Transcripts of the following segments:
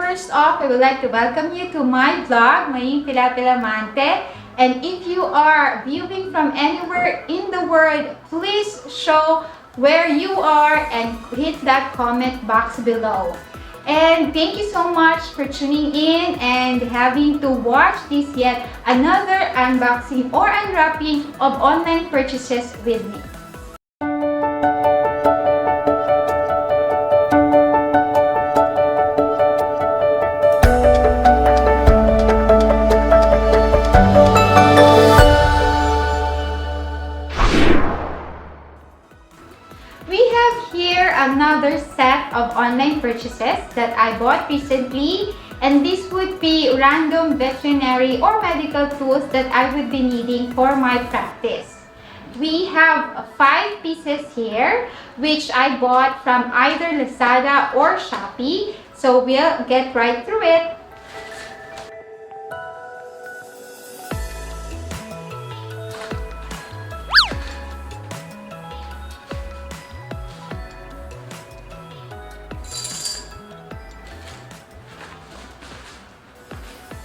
first off, I would like to welcome you to my vlog. My name is Pilapil-Amante. And if you are viewing from anywhere in the world, please show where you are and hit that comment box below. And thank you so much for tuning in and having to watch this yet another unboxing or unwrapping of online purchases with me. Another set of online purchases that I bought recently, and this would be random veterinary or medical tools that I would be needing for my practice. We have 5 pieces here which I bought from either Lazada or Shopee, so we'll get right through it.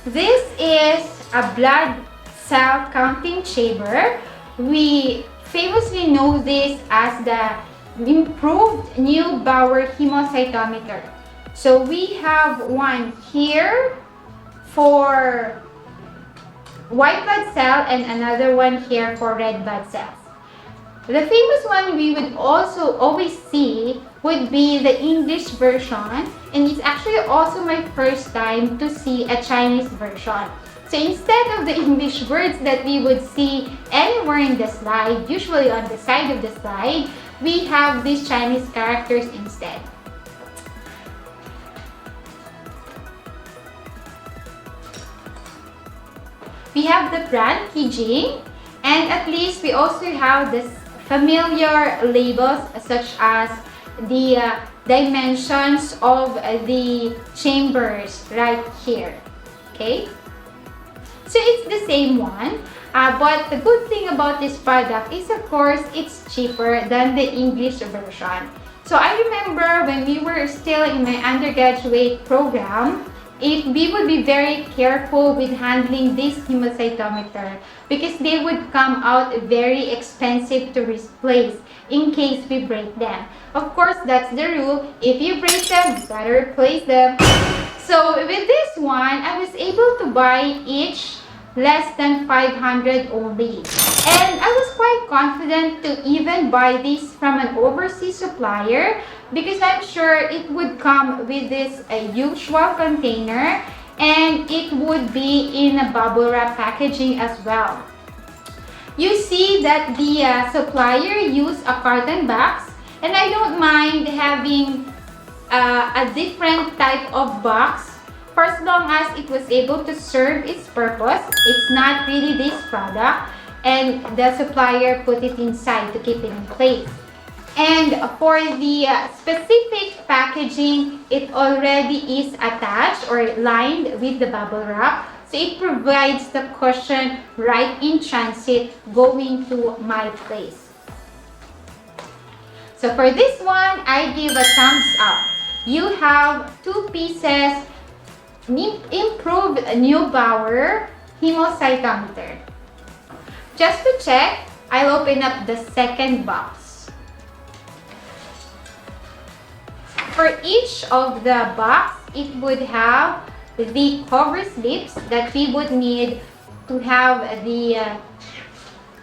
This is a blood cell counting chamber. We famously know this as the improved Neubauer Hemocytometer. So we have one here for white blood cell and another one here for red blood cells. The famous one we would also always see would be the English version, and it's actually also my first time to see a Chinese version. So instead of the English words that we would see anywhere in the slide, usually on the side of the slide, we have these Chinese characters instead. We have the brand Kijing, and at least we also have this familiar labels such as the dimensions of the chambers right here. Okay, so it's the same one, but the good thing about this product is, of course, it's cheaper than the English version. So I remember when we were still in my undergraduate program, we would be very careful with handling this Hemacytometer because they would come out very expensive to replace in case we break them. Of course, that's the rule. If you break them, you gotta replace them. So with this one, I was able to buy each less than 500 only. And I was quite confident to even buy this from an overseas supplier because I'm sure it would come with this usual container and it would be in a bubble wrap packaging as well. You see that the supplier used a carton box, and I don't mind having a different type of box for as long as it was able to serve its purpose. It's not really this product, and the supplier put it inside to keep it in place. And for the specific packaging, it already is attached or lined with the bubble wrap. So it provides the cushion right in transit going to my place. So for this one, I give a thumbs up. You have 2 pieces improved Neubauer Hemocytometer. Just to check, I'll open up the second box. For each of the box, it would have the cover slips that we would need to have the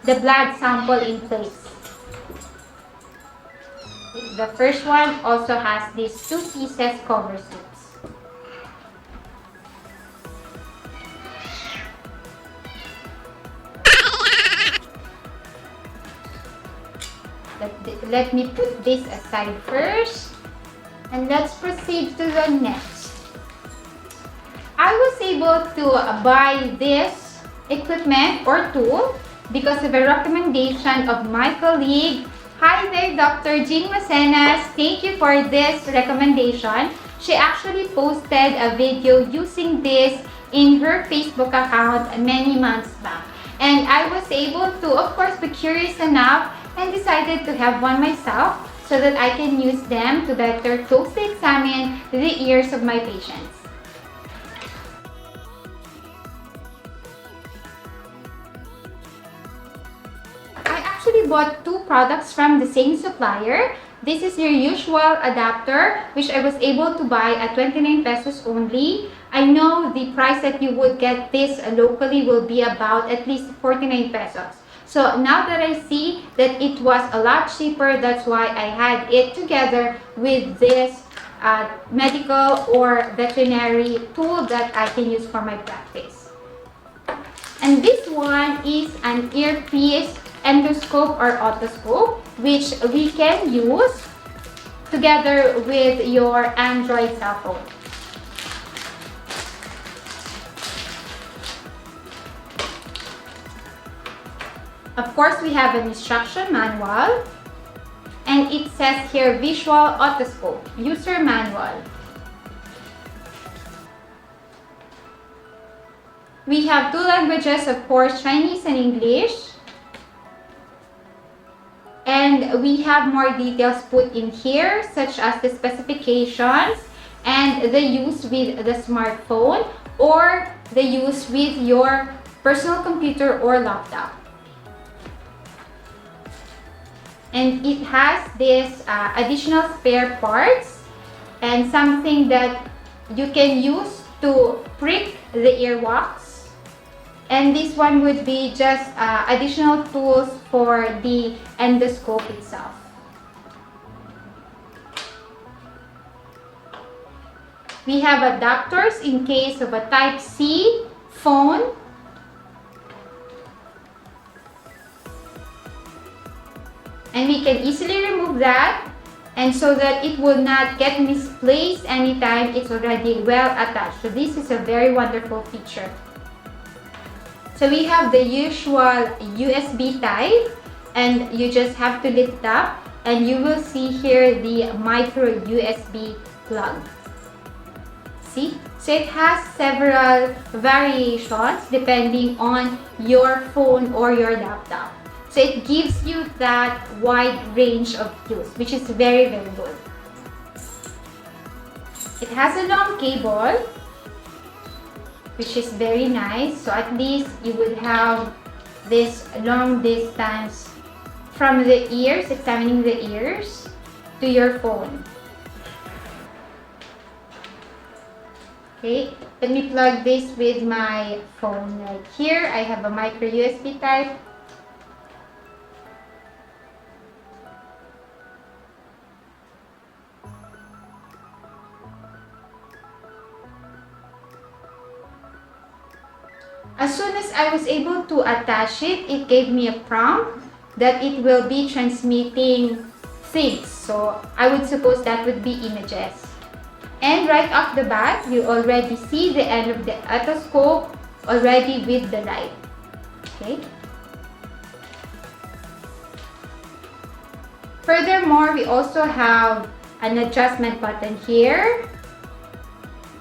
blood sample in place. The first one also has these 2 pieces cover slips. Let me put this aside first. And let's proceed to the next. I was able to buy this equipment or tool because of a recommendation of my colleague. Hi there, Dr. Jean Macenas. Thank you for this recommendation. She actually posted a video using this in her Facebook account many months back. And I was able to, of course, be curious enough and decided to have one myself, so that I can use them to better closely examine the ears of my patients. bought two products from the same supplier. This is your usual adapter, which I was able to buy at 29 pesos only. I know the price that you would get this locally will be about at least 49 pesos. So now that I see that it was a lot cheaper, that's why I had it together with this medical or veterinary tool that I can use for my practice. And this one is an earpiece endoscope or otoscope, which we can use together with your Android cell phone. Of course, we have an instruction manual, and it says here Visual Otoscope User Manual. We have two languages, of course, Chinese and English. And we have more details put in here, such as the specifications and the use with the smartphone or the use with your personal computer or laptop. And it has this additional spare parts and something that you can use to prick the earwax. And this one would be just additional tools for the endoscope itself. We have adapters in case of a Type-C phone. And we can easily remove that, and so that it will not get misplaced anytime it's already well attached. So this is a very wonderful feature. So we have the usual USB type, and you just have to lift up and you will see here the micro USB plug. See? So it has several variations depending on your phone or your laptop. So it gives you that wide range of use, which is very, very good. It has a long cable, which is very nice. So at least you would have this long distance from the ears, examining the ears, to your phone. Okay, let me plug this with my phone right here. I have a micro USB type. As soon as I was able to attach it, it gave me a prompt that it will be transmitting things. So I would suppose that would be images. And right off the bat, you already see the end of the otoscope already with the light. Okay. Furthermore, we also have an adjustment button here.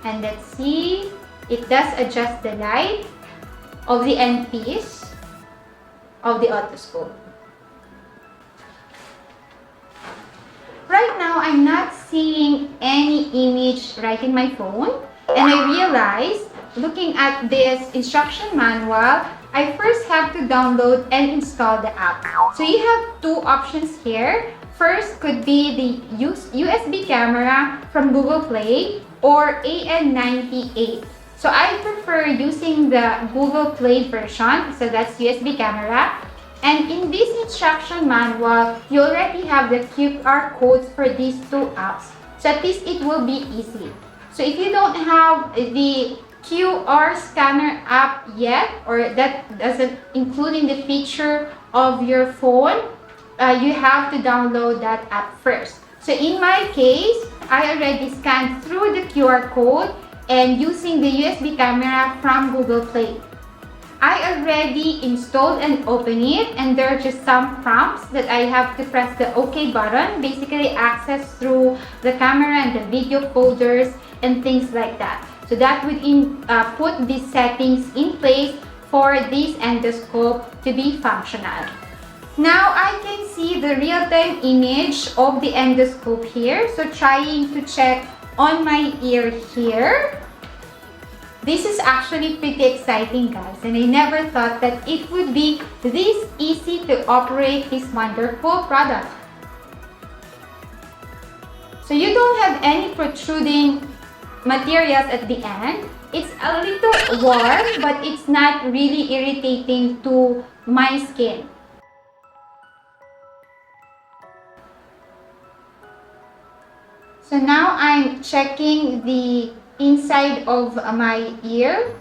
And let's see, it does adjust the light of the end piece of the otoscope. Right now, I'm not seeing any image right in my phone, and I realized, looking at this instruction manual, I first have to download and install the app. So you have two options here. First could be the USB camera from Google Play or AN98. So I prefer using the Google Play version, so that's USB camera. And in this instruction manual, you already have the QR codes for these two apps. So at least it will be easy. So if you don't have the QR scanner app yet, or that doesn't include in the feature of your phone, you have to download that app first. So in my case, I already scanned through the QR code and using the USB camera from Google Play. I already installed and opened it, and there are just some prompts that I have to press the OK button, basically access through the camera and the video folders and things like that. So that would put these settings in place for this endoscope to be functional. Now I can see the real-time image of the endoscope here. So trying to check on my ear here. This is actually pretty exciting, guys, and I never thought that it would be this easy to operate this wonderful product. So you don't have any protruding materials at the end. It's a little warm, but it's not really irritating to my skin. So now I'm checking the inside of my ear,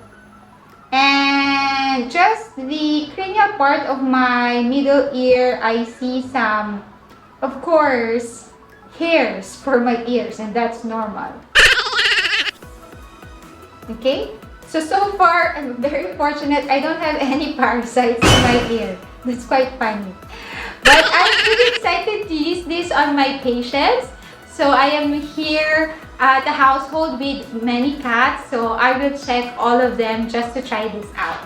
and just the cranial part of my middle ear, I see some, of course, hairs for my ears, and that's normal. Okay, so far I'm very fortunate. I don't have any parasites in my ear. That's quite funny. But I'm really excited to use this on my patients. So I am here at the household with many cats, so I will check all of them just to try this out.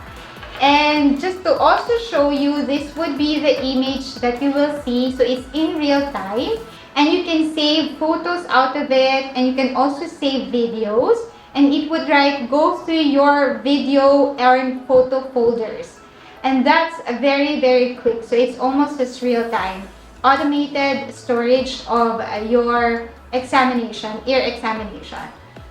And just to also show you, this would be the image that you will see. So it's in real time, and you can save photos out of it, and you can also save videos, and it would go through your video and photo folders. And that's very, very quick. So it's almost as real time. Automated storage of your examination, ear examination.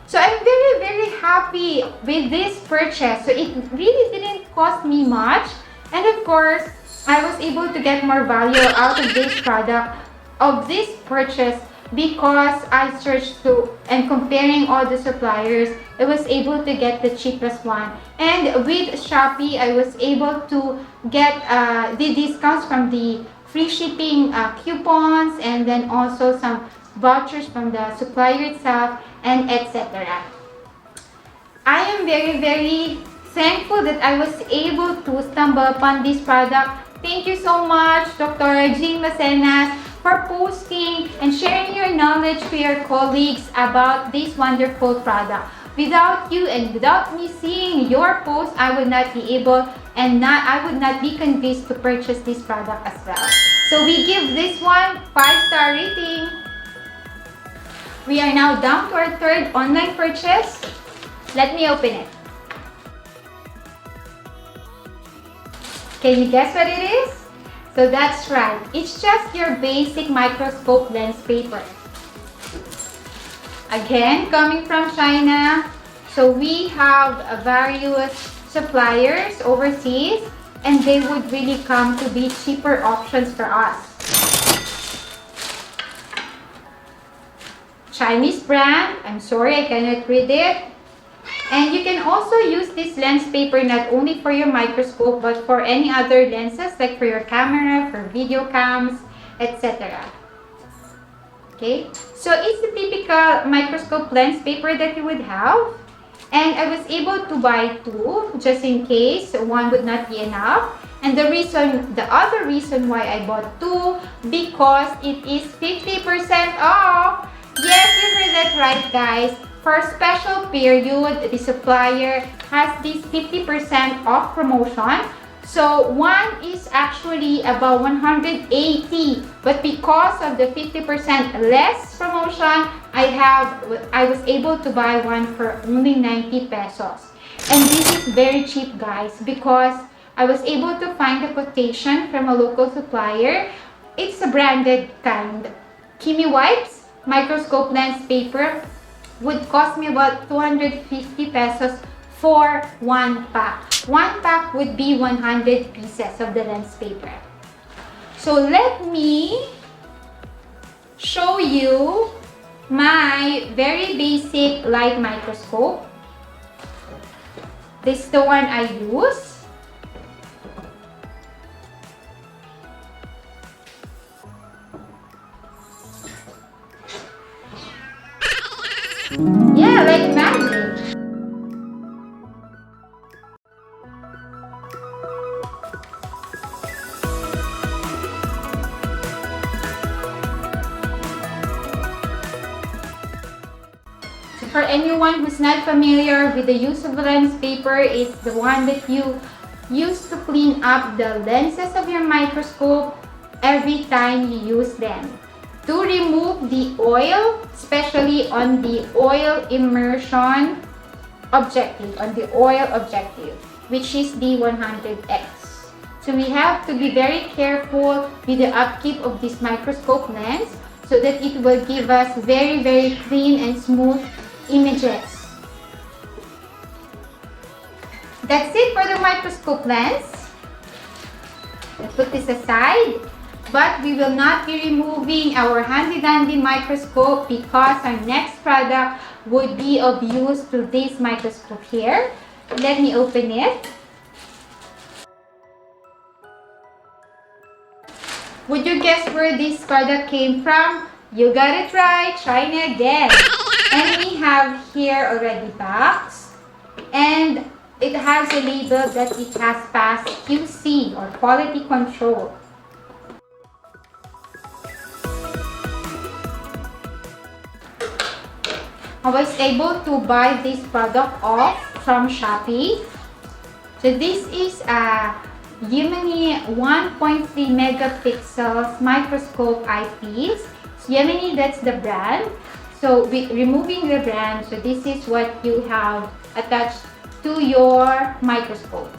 So I'm very, very happy with this purchase. So it really didn't cost me much. And of course, I was able to get more value out of this product, of this purchase, because I searched through and comparing all the suppliers, I was able to get the cheapest one. And with Shopee, I was able to get the discounts from the free shipping coupons, and then also some vouchers from the supplier itself, and etc. I am very, very thankful that I was able to stumble upon this product. Thank you so much, Dr. Jean Macenas, for posting and sharing your knowledge to your colleagues about this wonderful product. Without you and without me seeing your post, I would not be able, and I would not be convinced to purchase this product as well. So we give this one 5-star rating. We are now down to our third online purchase. Let me open it. Can you guess what it is? So that's right, it's just your basic microscope lens paper. Again, coming from China. So we have various suppliers overseas, and they would really come to be cheaper options for us. Chinese brand, I'm sorry I cannot read it. And you can also use this lens paper not only for your microscope, but for any other lenses, like for your camera, for video cams, etc. Okay, so it's the typical microscope lens paper that you would have. And I was able to buy 2 just in case one would not be enough. And the other reason why I bought 2, because it is 50% off. Yes, you heard that right, guys. For a special period, the supplier has this 50% off promotion. So one is actually about 180, but because of the 50% less promotion, I was able to buy one for only 90 pesos. And this is very cheap, guys, because I was able to find a quotation from a local supplier. It's a branded kind. Kimi Wipes microscope lens paper would cost me about 250 pesos for 1 pack. 1 pack would be 100 pieces of the lens paper. So let me show you my very basic light microscope. This is the one I use. Yeah, like magic. So for anyone who's not familiar with the use of the lens paper, it's the one that you use to clean up the lenses of your microscope every time you use them, to remove the oil, especially on the oil immersion objective, on the oil objective, which is the 100x. So we have to be very careful with the upkeep of this microscope lens so that it will give us very, very clean and smooth images. That's it for the microscope lens. Let's put this aside. But we will not be removing our handy-dandy microscope because our next product would be of use to this microscope here. Let me open it. Would you guess where this product came from? You got it right, China again. And we have here already box. And it has a label that it has passed QC or quality control. I was able to buy this product off from Shopee. So this is a Yimeni 1.3 megapixels microscope eyepiece. So Yimeni, that's the brand. So removing the brand, so this is what you have attached to your microscope.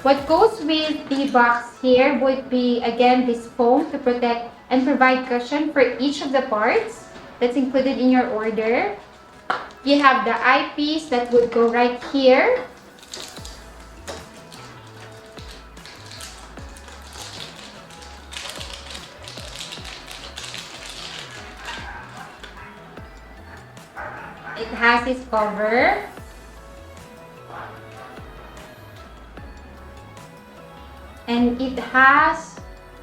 What goes with the box here would be, again, this foam to protect and provide cushion for each of the parts that's included in your order. You have the eyepiece that would go right here. It has its cover. And it has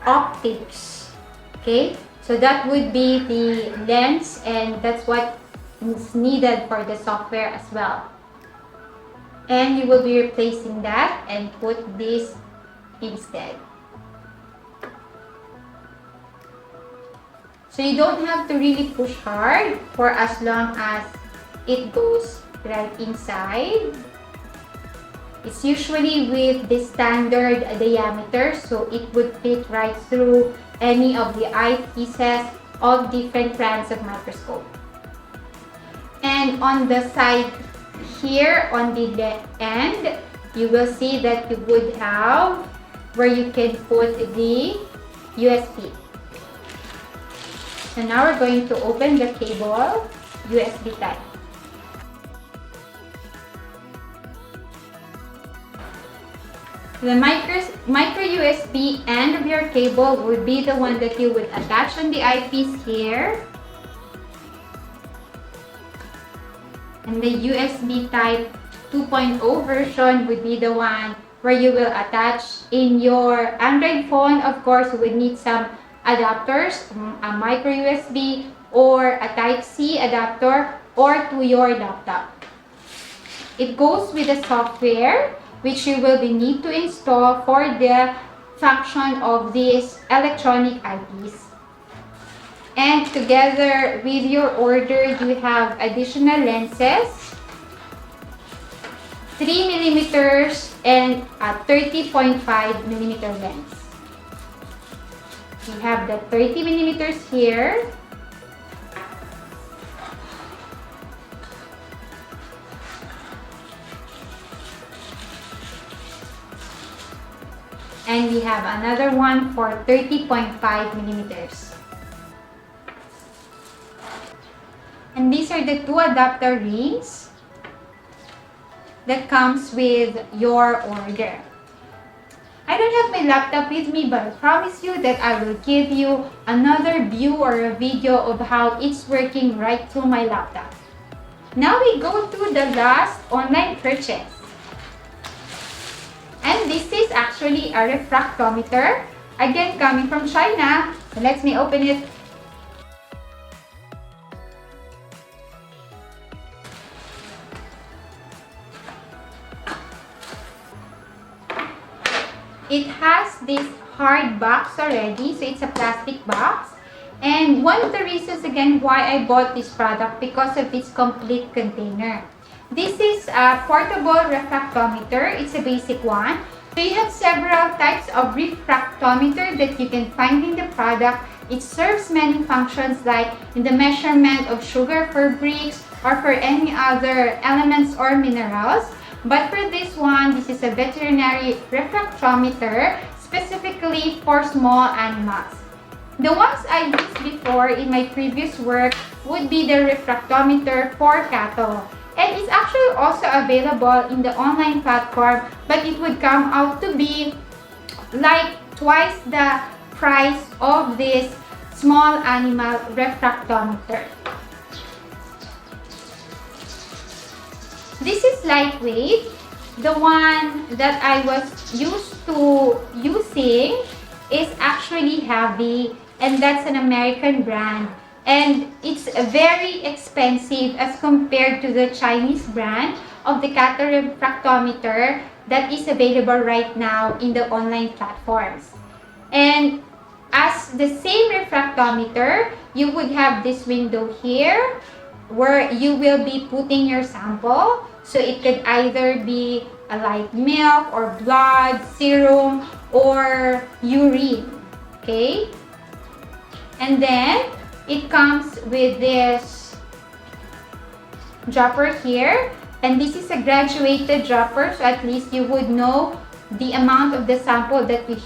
optics. Okay? So that would be the lens, and that's what is needed for the software as well. And you will be replacing that and put this instead. So you don't have to really push hard for as long as it goes right inside. It's usually with the standard diameter, so it would fit right through any of the eyepieces of different brands of microscope. And on the side here, on the end, you will see that you would have where you can put the USB. So now we're going to open the cable, USB type. The micro USB end of your cable would be the one that you would attach on the eyepiece here. And the USB type 2.0 version would be the one where you will attach in your Android phone. Of course, you would need some adapters, a micro USB or a Type-C adapter, or to your laptop. It goes with the software which you will need to install for the function of this electronic eyepiece. And together with your order, you have additional lenses, 3mm and a 30.5mm lens. We have the 30mm here. And we have another one for 30.5mm. And these are the two adapter rings that comes with your order. I don't have my laptop with me, but I promise you that I will give you another view or a video of how it's working right through my laptop. Now we go to the last online purchase. And this is actually a refractometer, again coming from China. So let me open it. It has this hard box already, so it's a plastic box. And one of the reasons again why I bought this product, because of its complete container. This is a portable refractometer. It's a basic one. So you have several types of refractometer that you can find in the product, It serves many functions like in the measurement of sugar for bricks or for any other elements or minerals. But for this one, this is a veterinary refractometer specifically for small animals. The ones I used before in my previous work would be the refractometer for cattle. And it's actually also available in the online platform, but it would come out to be like twice the price of this small animal refractometer. This is lightweight. The one that I was used to using is actually heavy, and that's an American brand. And it's very expensive as compared to the Chinese brand of the cattle refractometer that is available right now in the online platforms. And as the same refractometer, you would have this window here where you will be putting your sample. So it could either be a light milk or blood, serum, or urine. Okay? And then it comes with this dropper here. And this is a graduated dropper, so at least you would know the amount of the sample that we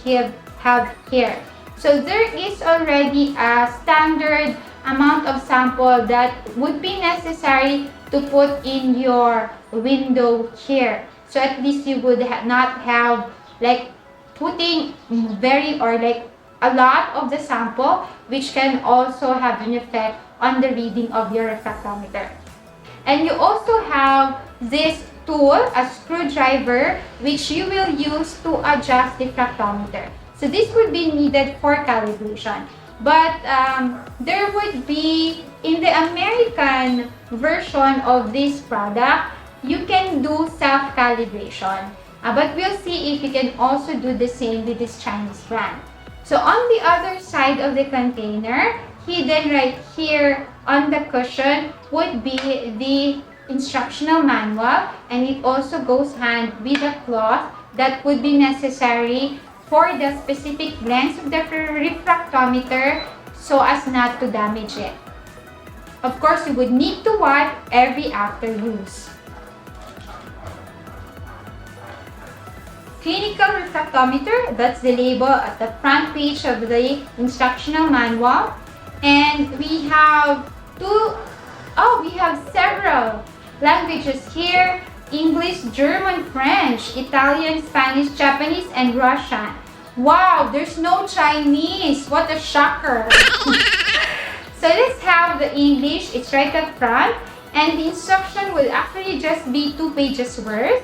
have here. So there is already a standard amount of sample that would be necessary to put in your window here. So at least you would not have like putting a lot of the sample, which can also have an effect on the reading of your refractometer. And you also have this tool, a screwdriver, which you will use to adjust the refractometer. So this would be needed for calibration. But there would be, in the American version of this product, you can do self-calibration. But we'll see if you can also do the same with this Chinese brand. So on the other side of the container, hidden right here on the cushion would be the instructional manual, and it also goes hand with a cloth that would be necessary for the specific lens of the refractometer so as not to damage it. Of course, you would need to wipe every after use. Clinical refractometer, that's the label at the front page of the instructional manual. And we have several languages here: English, German, French, Italian, Spanish, Japanese, and Russian. Wow, there's no Chinese. What a shocker. So let's have the English. It's right up front. And the instruction will actually just be 2 pages worth.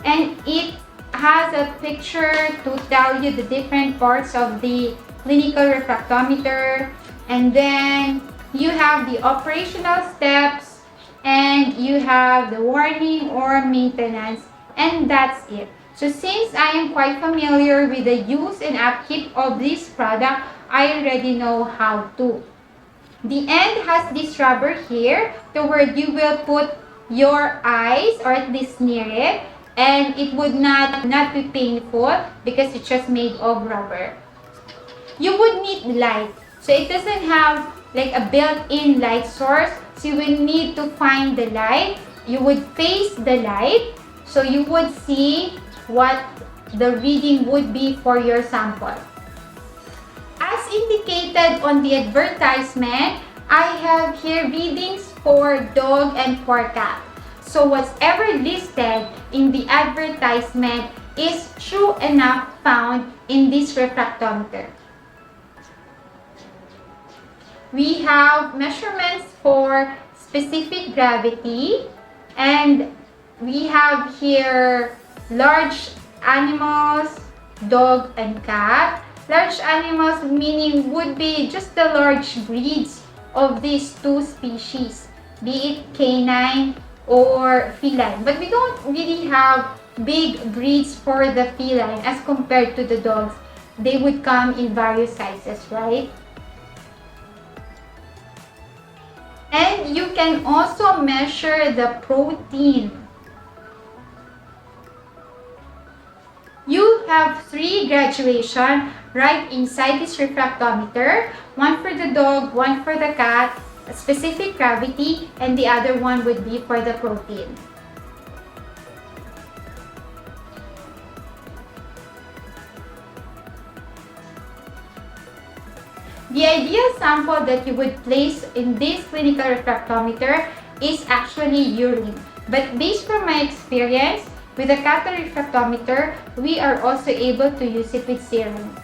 And it has a picture to tell you the different parts of the clinical refractometer. And then you have the operational steps, and you have the warning or maintenance, and that's it. So since I am quite familiar with the use and upkeep of this product, I already know how to. The end has this rubber here to where you will put your eyes, or at least near it, and it would not be painful because it's just made of rubber. You would need light. So it doesn't have like a built-in light source. So you will need to find the light. You would face the light, so you would see what the reading would be for your sample. As indicated on the advertisement, I have here readings for dog and for cat. So whatever listed in the advertisement is true enough found in this refractometer. We have measurements for specific gravity, and we have here large animals, dog and cat. Large animals meaning would be just the large breeds of these two species, be it canine or feline. But we don't really have big breeds for the feline as compared to the dogs. They would come in various sizes, right? And you can also measure the protein. You have 3 graduations right inside this refractometer. one for the dog, one for the cat, a specific gravity, and the other one would be for the protein. The ideal sample that you would place in this clinical refractometer is actually urine. But based from my experience with the cathode refractometer, we are also able to use it with serum.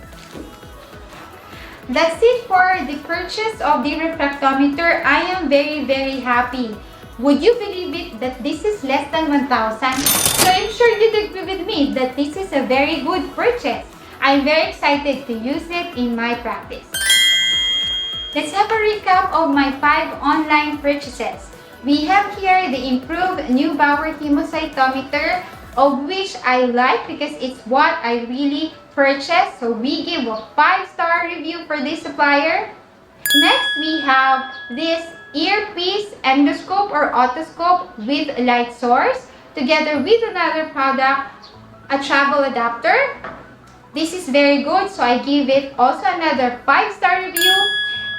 That's it for the purchase of the refractometer. I am very happy. Would you believe it that this is less than 1,000? So I'm sure you'd agree with me that this is a very good purchase. I'm very excited to use it in my practice. Let's have a recap of my 5 online purchases. We have here the improved Neubauer Hemocytometer, of which I like because it's what I really purchased. So we give a 5-star review for this supplier. Next, we have this earpiece endoscope or otoscope with light source, together with another product, a travel adapter. This is very good, so I give it also another 5-star review.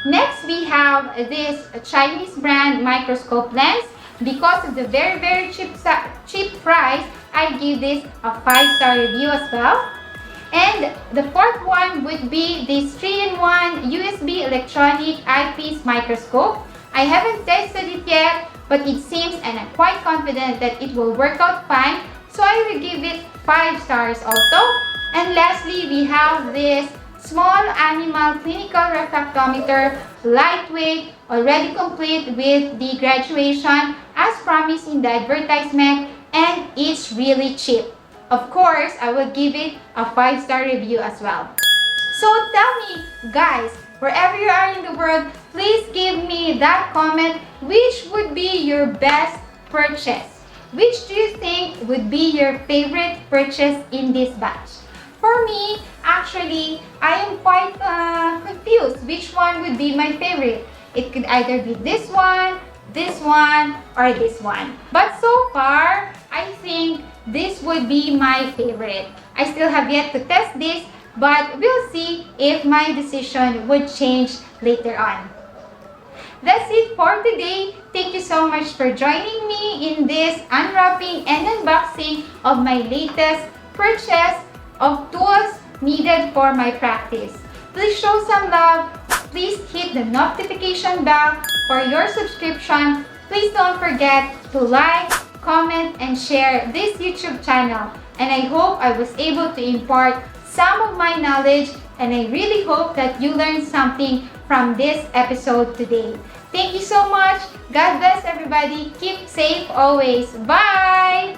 Next, we have this Chinese brand microscope lens. Because of the very cheap price, I give this a 5-star review as well. And the fourth one would be this 3-in-1 USB electronic eyepiece microscope. I haven't tested it yet, but it seems and I'm quite confident that it will work out fine. So I will give it 5 stars also. And lastly, we have this small animal clinical refractometer, lightweight, already complete with the graduation as promised in the advertisement, and it's really cheap. Of course, I will give it a 5-star review as well. So tell me, guys, wherever you are in the world, please give me that comment. Which would be your best purchase? Which do you think would be your favorite purchase in this batch? For me, actually, I am quite confused which one would be my favorite. It could either be this one, or this one. But so far, I think this would be my favorite. I still have yet to test this, but we'll see if my decision would change later on. That's it for today. Thank you so much for joining me in this unwrapping and unboxing of my latest purchase of tools needed for my practice. Please show some love. Please hit the notification bell for your subscription. Please don't forget to like, comment, and share this YouTube channel. And I hope I was able to impart some of my knowledge, and I really hope that you learned something from this episode today. Thank you so much. God bless everybody. Keep safe always. Bye!